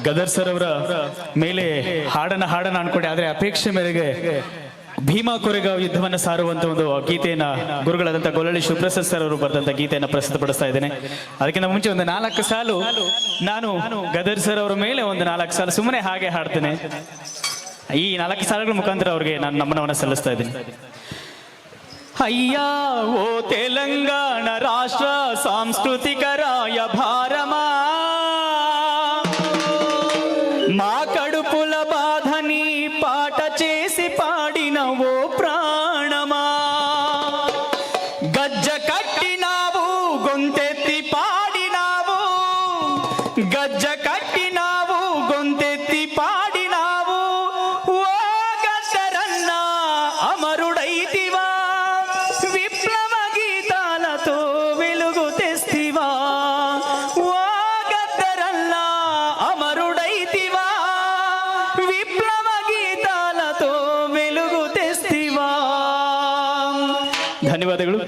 Ghadar sir ಅವರ ಮೇಲೆ ಹಾಡನ ಅನ್ಕೊಂಡೆ, ಆದ್ರೆ ಅಪೇಕ್ಷೆ ಮೇರೆಗೆ ಭೀಮಾ ಕೊರೆಗಾಂವ್ ಯುದ್ಧವನ್ನ ಸಾರುವಂತ ಒಂದು ಗೀತೆಯನ್ನ ಗುರುಗಳಾದಂಥ ಗೊಲ್ಲಳ್ಳಿ ಶಿವಪ್ರಸಾದ್ ಸರ್ ಅವರು ಬರೆದಂತ ಗೀತೆಯನ್ನ ಪ್ರಸ್ತುತಪಡಿಸ್ತಾ ಇದ್ದೇನೆ. ಅದಕ್ಕಿಂತ ಮುಂಚೆ ಒಂದು 4 ಸಾಲು ನಾನು ಗದರ್ ಸರ್ ಅವರ ಮೇಲೆ ಒಂದು 4 ಸಾಲು ಸುಮ್ಮನೆ ಹಾಗೆ ಹಾಡ್ತೇನೆ. ಈ 4 ಸಾಲುಗಳ ಮುಖಾಂತರ ಅವ್ರಿಗೆ ನಾನು ನಮನವನ್ನ ಸಲ್ಲಿಸ್ತಾ ಇದ್ದೀನಿ. అయ్యా ఓ తెలంగాణ రాష్ట్ర సాంస్కృతిక రాయభారమా, మా కడుపుల బాధని పాట చేసి పాడిన ఓ ప్రాణమా, గజ్జ కట్టినావు గొంతెత్తి పాడినావు, గజ్జ కట్టినావు గొంతెత్తి పాడినావు, ఓ గద్దరన్న అమరుడైతివా, విప్లవ గీతాలతో వెలుగు తెస్తివా, ఓ గద్దరన్న అమరుడైతివా, విప్లవ గీతాలతో వెలుగు తెస్తివా. ధన్యవాదಗಳು.